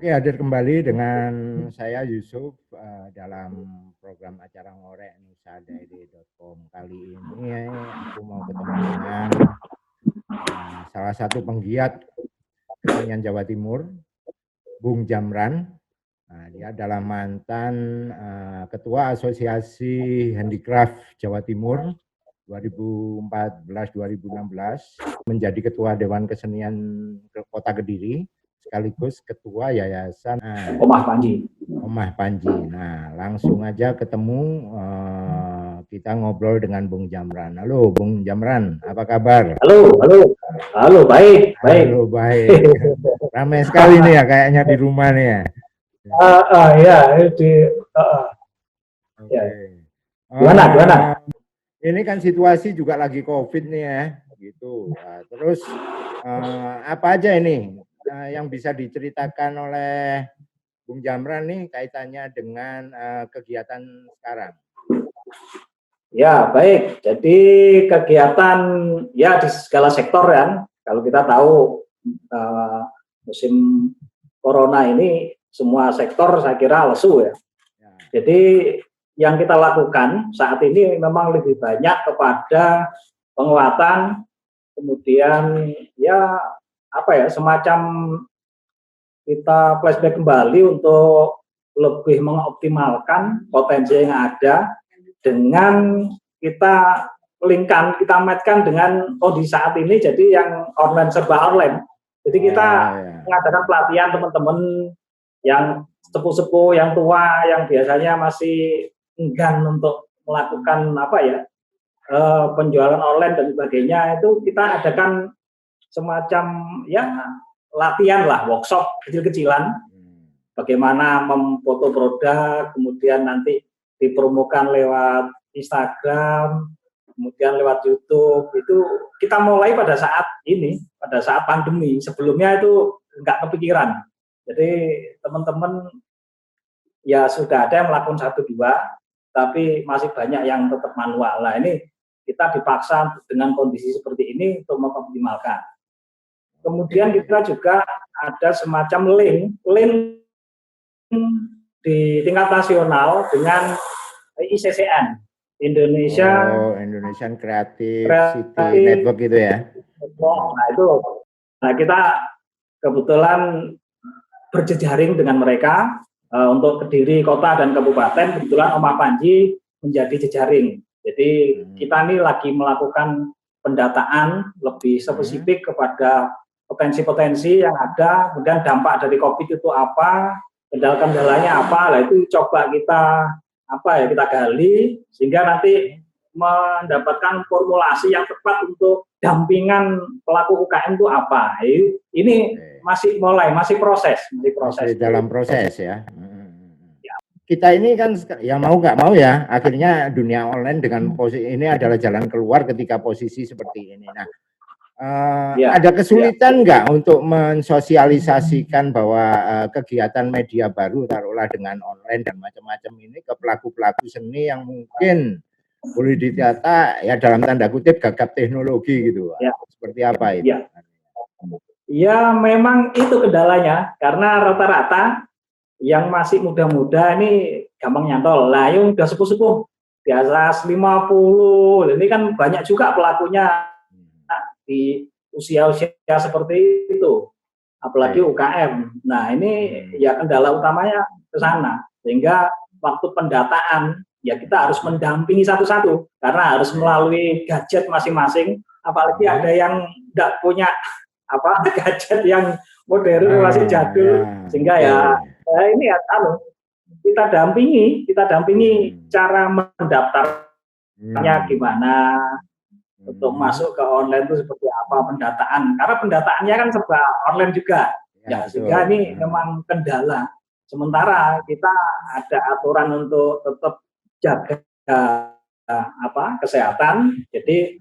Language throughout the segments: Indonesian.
Oke, hadir kembali dengan saya Yusuf dalam program acara Ngorek nusadairy.com. Kali ini aku mau ketemu dengan salah satu penggiat kesenian Jawa Timur, Bung Jamran. Nah, dia adalah mantan Ketua Asosiasi Handicraft Jawa Timur 2014-2016, menjadi Ketua Dewan Kesenian Kota Kediri, sekaligus Ketua Yayasan Omah Panji. Omah Panji. Nah, langsung aja ketemu, kita ngobrol dengan Bung Jamran. Halo Bung Jamran, apa kabar? Halo, baik. Halo, baik. Ramai sekali nih ya kayaknya di rumah nih ya. Ya, Oke. Gimana? Ini kan situasi juga lagi COVID nih ya, gitu. Terus apa aja ini yang bisa diceritakan oleh Bung Jamran nih kaitannya dengan kegiatan sekarang? Ya, baik. Jadi kegiatan ya di segala sektor kan. Kalau kita tahu musim corona ini semua sektor saya kira lesu ya. Jadi yang kita lakukan saat ini memang lebih banyak kepada penguatan, kemudian ya semacam kita flashback kembali untuk lebih mengoptimalkan potensi yang ada dengan kita kita matkan dengan kondisi saat ini, jadi yang serba online. Jadi kita mengadakan pelatihan teman-teman yang sepuh-sepuh, yang tua, yang biasanya masih enggan untuk melakukan penjualan online dan sebagainya, itu kita adakan semacam latihan lah, workshop kecil-kecilan, bagaimana memfoto produk, kemudian nanti dipromokan lewat Instagram, kemudian lewat YouTube. Itu kita mulai pada saat pandemi. Sebelumnya itu nggak kepikiran. Jadi teman-teman ya sudah ada yang melakukan 1-2, tapi masih banyak yang tetap manual. Nah, ini kita dipaksa dengan kondisi seperti ini untuk mengoptimalkan. Kemudian kita juga ada semacam link di tingkat nasional dengan ICCN, Indonesian Creative City Network gitu ya. Nah, kita kebetulan berjejaring dengan mereka untuk Kediri kota dan kabupaten. Kebetulan Omah Panji menjadi jejaring. Jadi kita ini lagi melakukan pendataan lebih spesifik kepada potensi-potensi yang ada, kemudian dampak dari COVID itu apa, kendala-kendalanya apa. Nah, itu coba kita gali sehingga nanti mendapatkan formulasi yang tepat untuk dampingan pelaku UKM itu apa. Ini masih proses. Masih dalam proses ya. Kita ini kan ya mau nggak mau ya, akhirnya dunia online dengan posisi ini adalah jalan keluar ketika posisi seperti ini. Nah, ada kesulitan nggak untuk mensosialisasikan bahwa kegiatan media baru, taruhlah dengan online dan macam-macam ini, ke pelaku-pelaku seni yang mungkin boleh dikata ya dalam tanda kutip gagap teknologi gitu? Seperti apa itu? Ya memang itu kendalanya, karena rata-rata yang masih muda-muda ini gampang nyantol. Lah yang udah sepuh-sepuh di atas 50, ini kan banyak juga pelakunya di usia-usia seperti itu, apalagi UKM. Nah, ini ya kendala utamanya ke sana, sehingga waktu pendataan ya kita harus mendampingi satu-satu, karena harus melalui gadget masing-masing, apalagi ada yang tidak punya gadget yang modern, masih jadul, sehingga ini kita dampingi cara mendaftarnya gimana, untuk masuk ke online itu seperti apa pendataan, karena pendataannya kan serba online juga ya, sehingga ini memang kendala. Sementara kita ada aturan untuk tetap jaga kesehatan, jadi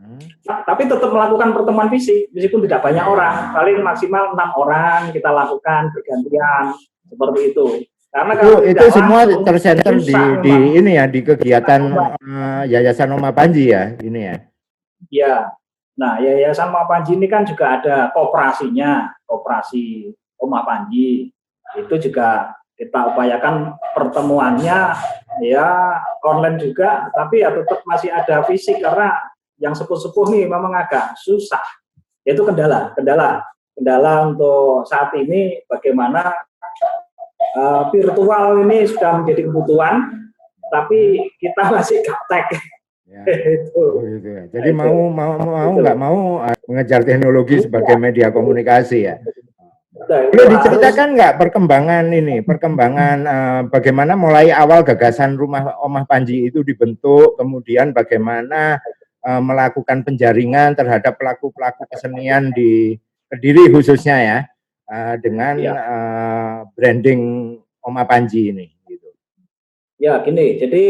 tapi tetap melakukan pertemuan fisik meskipun tidak banyak orang, paling maksimal 6 orang kita lakukan bergantian seperti itu. Karena itu semua tersenter di kegiatan Yayasan Omah Panji ya, ini ya. Ya, nah Yayasan Omah Panji ini kan juga ada kooperasinya, kooperasi Omah Panji. itu juga kita upayakan pertemuannya ya online juga, tapi ya tetap masih ada fisik karena yang sepuh-sepuh nih memang agak susah. Itu kendala untuk saat ini bagaimana virtual ini sudah menjadi kebutuhan, tapi kita masih gaptek. Ya. Oh, gitu ya. Jadi mau nggak mau mengejar teknologi sebagai media komunikasi ya. Boleh diceritakan nggak perkembangan bagaimana mulai awal gagasan rumah Omah Panji itu dibentuk, kemudian bagaimana melakukan penjaringan terhadap pelaku-pelaku kesenian di Kediri khususnya ya, dengan branding Omah Panji ini. Gitu. Ya gini, jadi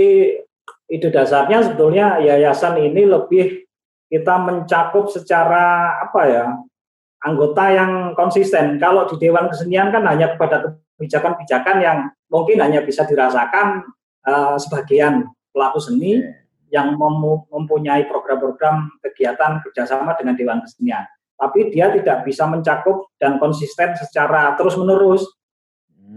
ide dasarnya sebetulnya yayasan ini lebih kita mencakup secara apa ya, anggota yang konsisten. Kalau di Dewan Kesenian kan hanya kepada kebijakan-kebijakan yang mungkin hanya bisa dirasakan sebagian pelaku seni yang mempunyai program-program kegiatan kerjasama dengan Dewan Kesenian. Tapi dia tidak bisa mencakup dan konsisten secara terus-menerus.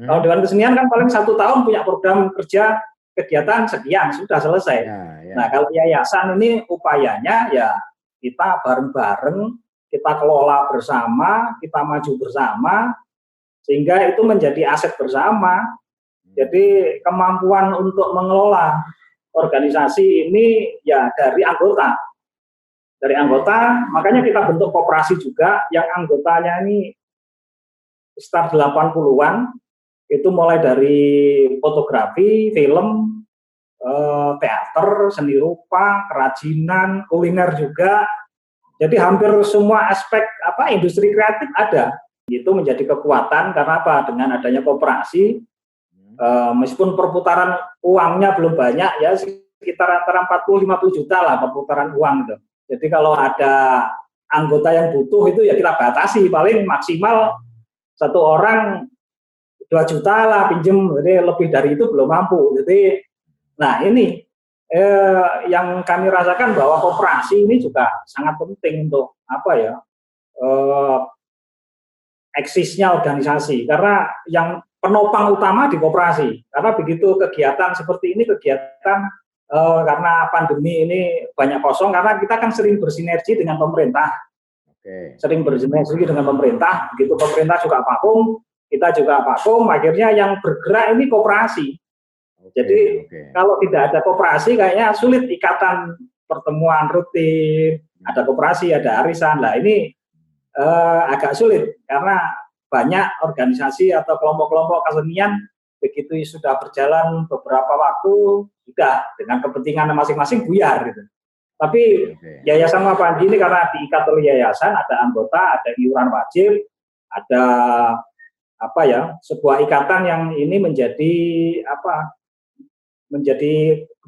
Kalau Dewan Kesenian kan paling 1 tahun punya program kerja kegiatan sekian, sudah selesai. Nah, kalau yayasan ini upayanya ya kita bareng-bareng, kita kelola bersama, kita maju bersama, sehingga itu menjadi aset bersama. Jadi kemampuan untuk mengelola organisasi ini ya dari anggota. Dari anggota, makanya kita bentuk koperasi juga yang anggotanya ini start 80-an, itu mulai dari fotografi, film, teater, seni rupa, kerajinan, kuliner juga. Jadi hampir semua aspek industri kreatif ada. Itu menjadi kekuatan karena apa? Dengan adanya koperasi, meskipun perputaran uangnya belum banyak ya, sekitar antara 40-50 juta lah perputaran uang itu. Jadi kalau ada anggota yang butuh itu ya kita batasi, paling maksimal 1 orang 2 juta lah pinjem, jadi lebih dari itu belum mampu. Jadi, nah ini yang kami rasakan bahwa koperasi ini juga sangat penting untuk eksisnya organisasi, karena yang penopang utama di koperasi. Karena begitu kegiatan seperti ini, kegiatan karena pandemi ini banyak kosong, karena kita kan sering bersinergi dengan pemerintah. Sering bersinergi dengan pemerintah, begitu pemerintah juga vakum, kita juga vakum, akhirnya yang bergerak ini koperasi. Jadi kalau tidak ada koperasi kayaknya sulit ikatan pertemuan rutin, ada koperasi, ada arisan. Nah ini agak sulit karena banyak organisasi atau kelompok-kelompok kesenian begitu sudah berjalan beberapa waktu sudah dengan kepentingan masing-masing buyar gitu. Tapi Yayasan Omah Panji ini karena diikat oleh yayasan, ada anggota, ada iuran wajib, ada sebuah ikatan yang ini menjadi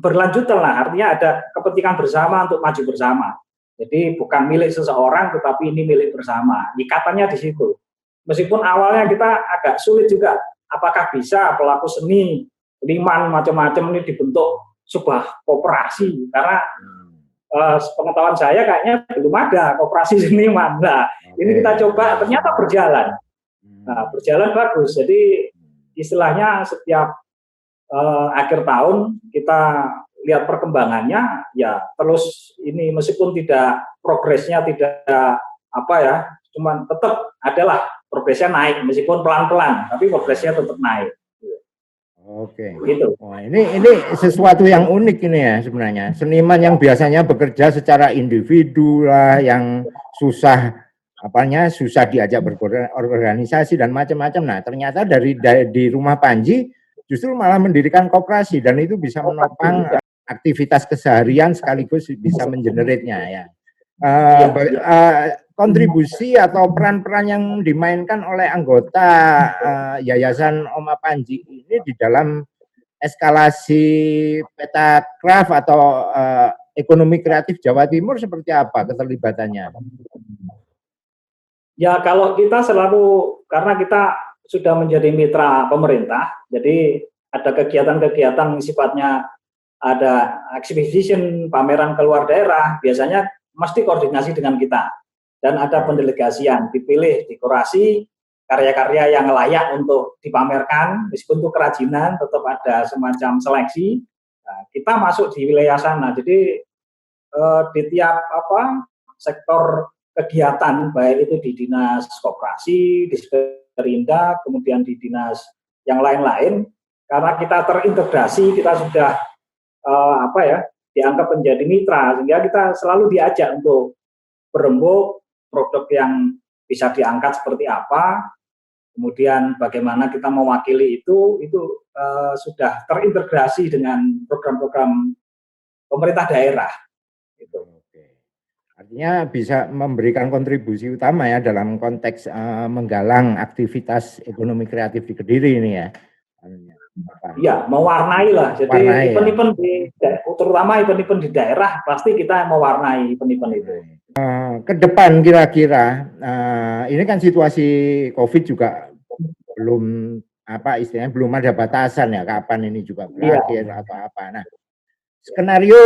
berlanjutan lah, artinya ada kepentingan bersama untuk maju bersama. Jadi bukan milik seseorang, tetapi ini milik bersama. Ikatannya di situ. Meskipun awalnya kita agak sulit juga, apakah bisa pelaku seni, seniman macam-macam ini dibentuk sebuah koperasi, karena pengetahuan saya kayaknya belum ada koperasi seniman. Nah, ini kita coba, ternyata berjalan. Nah, berjalan bagus. Jadi istilahnya setiap akhir tahun kita lihat perkembangannya, ya terus ini meskipun tidak progresnya tidak cuman tetap adalah progresnya naik meskipun pelan-pelan, tapi progresnya tetap naik. Oke. Gitu. Wah, ini sesuatu yang unik ini ya sebenarnya. Seniman yang biasanya bekerja secara individu lah, yang susah diajak berorganisasi dan macam-macam. Nah, ternyata di Rumah Panji justru malah mendirikan koperasi dan itu bisa menopang aktivitas keseharian sekaligus bisa mengenerate-nya ya. Kontribusi atau peran-peran yang dimainkan oleh anggota Yayasan Omah Panji ini di dalam eskalasi peta craft atau ekonomi kreatif Jawa Timur seperti apa keterlibatannya? Ya kalau kita selalu, karena kita sudah menjadi mitra pemerintah, jadi ada kegiatan-kegiatan sifatnya ada exhibition, pameran keluar daerah, biasanya mesti koordinasi dengan kita. Dan ada pendelegasian, dipilih, dikurasi, karya-karya yang layak untuk dipamerkan, meskipun itu kerajinan tetap ada semacam seleksi. Nah, kita masuk di wilayah sana. Jadi di tiap sektor kegiatan, baik itu di dinas koperasi, di Perindak, kemudian di dinas yang lain-lain, karena kita terintegrasi, kita sudah dianggap menjadi mitra, sehingga kita selalu diajak untuk berembuk produk yang bisa diangkat seperti apa, kemudian bagaimana kita mewakili itu sudah terintegrasi dengan program-program pemerintah daerah. Gitu. Oke. Artinya bisa memberikan kontribusi utama ya dalam konteks menggalang aktivitas ekonomi kreatif di Kediri ini ya. Iya, mewarnai lah. Jadi event-event terutama event-event di daerah pasti kita mewarnai event-event itu. Ke depan kira-kira ini kan situasi COVID juga belum istilahnya belum ada batasan ya kapan ini juga berakhir atau apa. Nah, skenario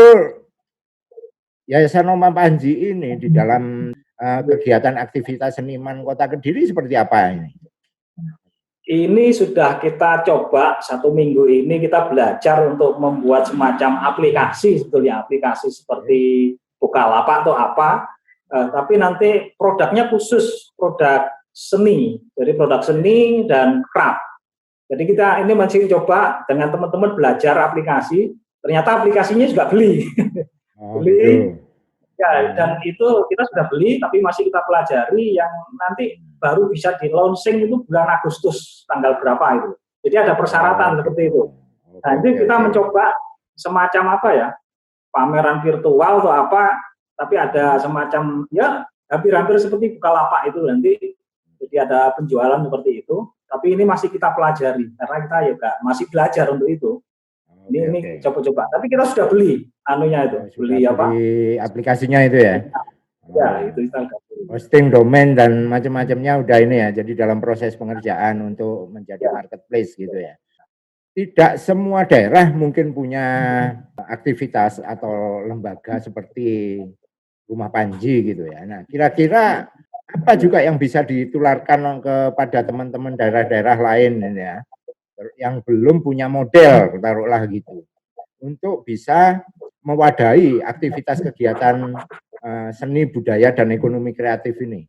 Yayasan Oma Panji ini di dalam kegiatan aktivitas seniman Kota Kediri seperti apa ini? Ini sudah kita coba 1 minggu ini, kita belajar untuk membuat semacam aplikasi, sebetulnya aplikasi seperti Bukalapak atau apa, tapi nanti produknya khusus produk seni, jadi produk seni dan craft. Jadi kita ini masih coba dengan teman-teman belajar aplikasi, ternyata aplikasinya juga beli. Beli, ya, dan itu kita sudah beli, tapi masih kita pelajari yang nanti baru bisa di launching itu bulan Agustus tanggal berapa itu. Jadi ada persyaratan seperti itu. Nah, ini kita mencoba semacam pameran virtual atau apa, tapi ada semacam hampir-hampir seperti Bukalapak itu nanti. Jadi ada penjualan seperti itu. Tapi ini masih kita pelajari karena kita masih belajar untuk itu. Ini coba-coba. Tapi kita sudah beli beli aplikasinya itu ya. Ya, itu kita hosting domain dan macam-macamnya udah ini ya. Jadi dalam proses pengerjaan untuk menjadi marketplace gitu ya. Tidak semua daerah mungkin punya aktivitas atau lembaga seperti Rumah Panji gitu ya. Nah, kira-kira apa juga yang bisa ditularkan kepada teman-teman daerah-daerah lain ini ya, yang belum punya model, taruhlah gitu, untuk bisa mewadahi aktivitas kegiatan seni, budaya, dan ekonomi kreatif ini?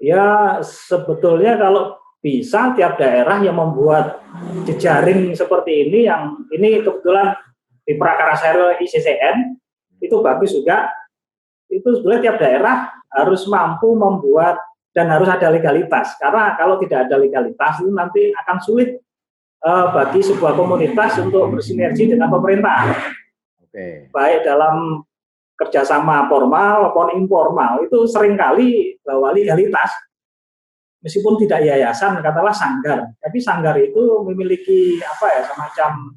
Ya, sebetulnya kalau bisa tiap daerah yang membuat jejaring seperti ini, yang ini kebetulan di Prakarya ICCN, itu bagus juga. Itu sebenarnya tiap daerah harus mampu membuat dan harus ada legalitas. Karena kalau tidak ada legalitas, itu nanti akan sulit bagi sebuah komunitas untuk bersinergi dengan pemerintah. Baik dalam kerjasama formal maupun informal, itu seringkali bahwa legalitas, meskipun tidak yayasan, katakanlah sanggar, tapi sanggar itu memiliki semacam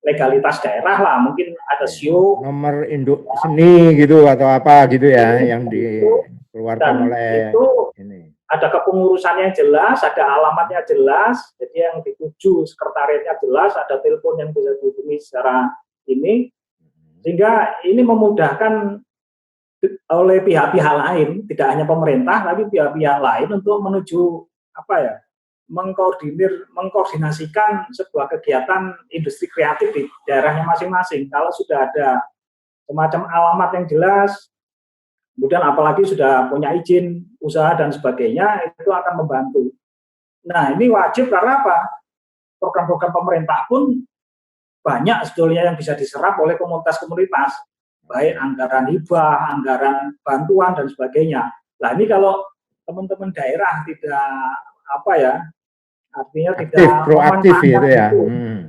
legalitas daerah lah, mungkin ada SIO, nomor induk seni gitu atau apa gitu ya, yang dikeluarkan oleh itu ini. Ada kepengurusannya jelas, ada alamatnya jelas, jadi yang dituju sekretariatnya jelas, ada telepon yang bisa dihubungi secara ini, sehingga ini memudahkan oleh pihak-pihak lain, tidak hanya pemerintah, tapi pihak-pihak lain untuk menuju mengkoordinasikan sebuah kegiatan industri kreatif di daerahnya masing-masing. Kalau sudah ada semacam alamat yang jelas, kemudian apalagi sudah punya izin usaha dan sebagainya, itu akan membantu. Nah, ini wajib karena apa? Program-program pemerintah pun banyak sebetulnya yang bisa diserap oleh komunitas-komunitas, baik anggaran hibah, anggaran bantuan dan sebagainya. Nah, ini kalau teman-teman daerah tidak artinya tidak proaktif gitu ya.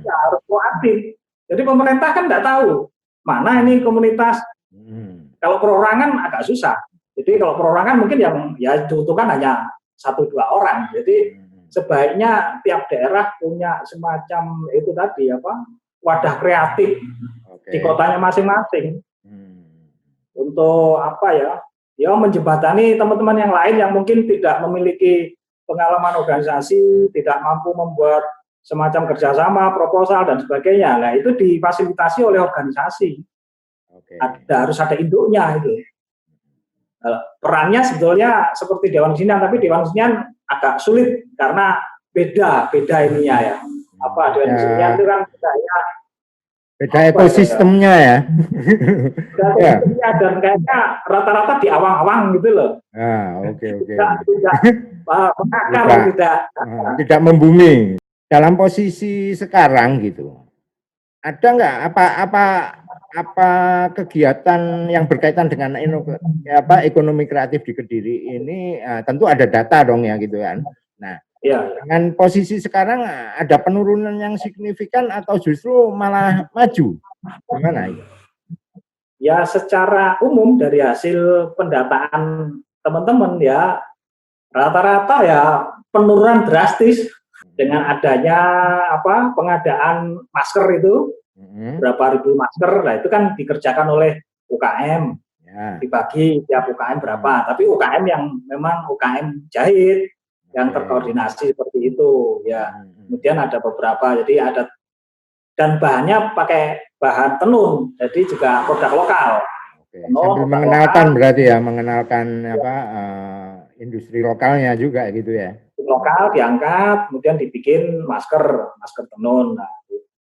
Ya, harus proaktif. Jadi pemerintah kan tidak tahu mana ini komunitas. Kalau perorangan agak susah. Jadi kalau perorangan mungkin yang diuntungkan hanya 1-2 orang. Jadi sebaiknya tiap daerah punya semacam itu tadi wadah kreatif di kotanya masing-masing untuk menjembatani teman-teman yang lain yang mungkin tidak memiliki pengalaman organisasi, tidak mampu membuat semacam kerjasama, proposal dan sebagainya. Nah, itu difasilitasi oleh organisasi. Harus ada induknya itu. Perannya sebetulnya seperti Dewan Kesenian, tapi Dewan Kesenian agak sulit karena beda ininya ya. Apa dengan musimnya itu kan beda ekosistemnya ya. Beda ekosistemnya dan kayaknya rata-rata di awang-awang gitu loh. Oke. Tidak mengakar, tidak membumi. Dalam posisi sekarang gitu, ada nggak apa kegiatan yang berkaitan dengan ekonomi kreatif di Kediri ini? Tentu ada data dong ya gitu kan. Nah, dengan posisi sekarang ada penurunan yang signifikan atau justru malah maju? Gimana itu? Ya secara umum dari hasil pendataan teman-teman ya rata-rata ya penurunan drastis dengan adanya pengadaan masker itu berapa ribu masker. Nah itu kan dikerjakan oleh UKM dibagi tiap UKM berapa, tapi UKM yang memang UKM jahit yang terkoordinasi seperti itu ya. Kemudian ada beberapa, jadi ada dan bahannya pakai bahan tenun, jadi juga produk lokal. Sambil mengenalkan lokal, berarti ya, mengenalkan industri lokalnya juga gitu ya. Lokal diangkat, kemudian dibikin masker tenun. Nah,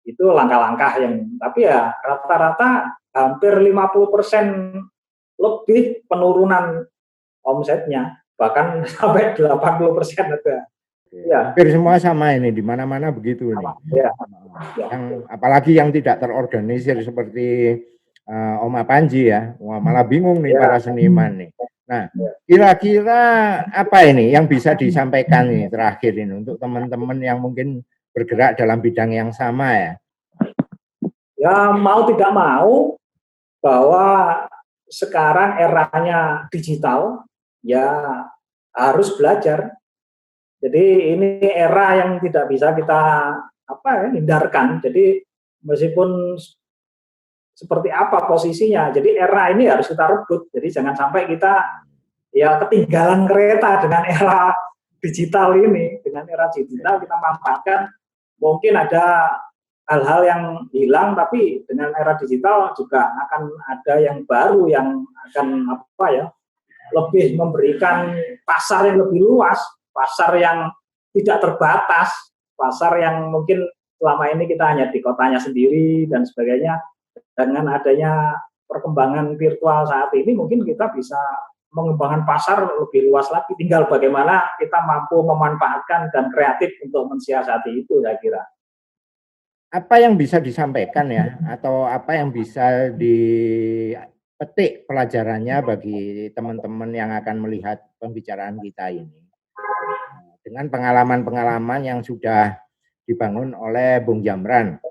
itu langkah-langkah yang, tapi ya rata-rata hampir 50% lebih penurunan omsetnya, bahkan sampai 80% ada. Ya. Hampir semua sama ini, di mana-mana begitu nih. Ya. Yang apalagi yang tidak terorganisir seperti Oma Panji ya, malah bingung nih para seniman nih. Nah, kira-kira apa ini yang bisa disampaikan nih terakhir ini untuk teman-teman yang mungkin bergerak dalam bidang yang sama ya? Ya mau tidak mau bahwa sekarang eranya digital, ya harus belajar. Jadi ini era yang tidak bisa kita hindarkan. Jadi meskipun seperti apa posisinya, jadi era ini harus kita rebut. Jadi jangan sampai kita ya ketinggalan kereta dengan era digital ini. Dengan era digital kita manfaatkan, mungkin ada hal-hal yang hilang, tapi dengan era digital juga akan ada yang baru yang akan lebih memberikan pasar yang lebih luas, pasar yang tidak terbatas, pasar yang mungkin selama ini kita hanya di kotanya sendiri dan sebagainya. Dengan adanya perkembangan virtual saat ini, mungkin kita bisa mengembangkan pasar lebih luas lagi. Tinggal bagaimana kita mampu memanfaatkan dan kreatif untuk mensiasati itu, saya kira. Apa yang bisa disampaikan ya, atau apa yang bisa dipetik pelajarannya bagi teman-teman yang akan melihat pembicaraan kita ini? Dengan pengalaman-pengalaman yang sudah dibangun oleh Bung Jamran.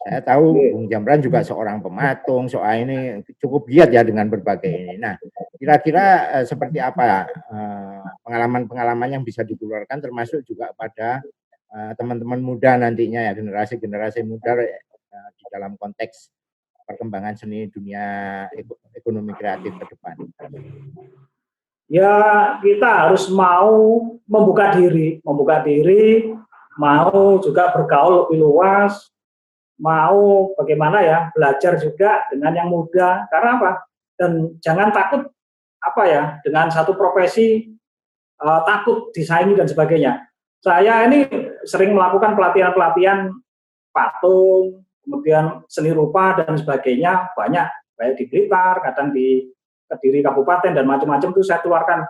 Saya tahu Bung Jamran juga seorang pematung, soal ini cukup giat ya dengan berbagai ini. Nah, kira-kira seperti apa pengalaman-pengalaman yang bisa dikeluarkan termasuk juga pada teman-teman muda nantinya ya, generasi-generasi muda di dalam konteks perkembangan seni dunia ekonomi kreatif ke depan. Ya kita harus mau membuka diri, mau juga bergaul lebih luas, mau bagaimana ya belajar juga dengan yang muda. Karena apa? Dan jangan takut dengan satu profesi takut disaingi dan sebagainya. Saya ini sering melakukan pelatihan-pelatihan patung, kemudian seni rupa dan sebagainya, banyak di Blitar, kadang di Kediri Kabupaten dan macam-macam itu saya keluarkan.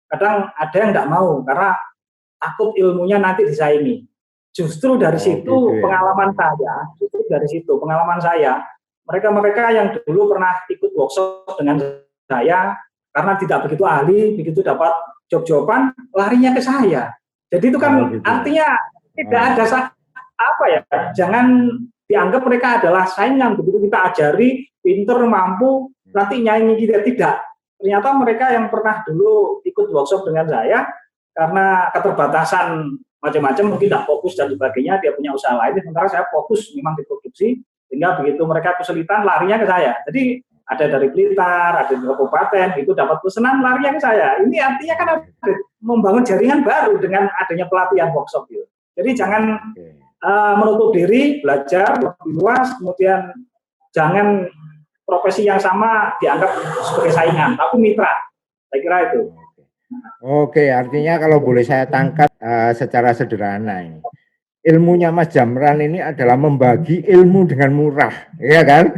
Kadang ada yang nggak mau karena takut ilmunya nanti disaingi. Justru dari situ pengalaman saya, mereka yang dulu pernah ikut workshop dengan saya, karena tidak begitu ahli, begitu dapat job-joban, larinya ke saya. Jadi itu kan artinya tidak ada jangan dianggap mereka adalah saingan, begitu kita ajari, pinter, mampu, nanti nyanyi kita, tidak. Ternyata mereka yang pernah dulu ikut workshop dengan saya, karena keterbatasan macam-macam, mungkin tidak fokus dan sebagainya, dia punya usaha lain, sementara saya fokus memang di produksi, sehingga begitu mereka kesulitan, larinya ke saya. Jadi ada dari Blitar, ada di kabupaten, itu dapat pesanan, larinya ke saya. Ini artinya kan ada membangun jaringan baru dengan adanya pelatihan workshop itu. Jadi jangan menutup diri, belajar lebih luas, kemudian jangan profesi yang sama dianggap sebagai saingan, tapi mitra. Saya kira itu. Oke, artinya kalau boleh saya tangkap secara sederhana ini, ilmunya Mas Jamran ini adalah membagi ilmu dengan murah, ya kan?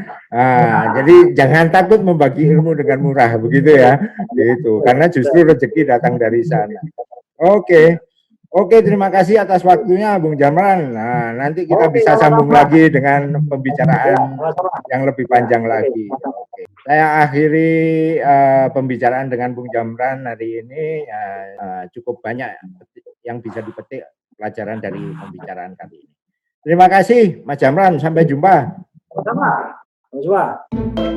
Jadi jangan takut membagi ilmu dengan murah, begitu ya, gitu. Karena justru rezeki datang dari sana. Oke, oke, terima kasih atas waktunya, Bung Jamran. Nah, nanti kita Oke, bisa sambung sama-sama. lagi dengan Ya, pembicaraan sama-sama. yang lebih Ya, panjang oke. lagi. Oke. Saya akhiri pembicaraan dengan Bung Jamran hari ini. Cukup banyak yang bisa dipetik pelajaran dari pembicaraan kali ini. Terima kasih, Mas Jamran. Sampai jumpa. Sama-sama. Sama-sama.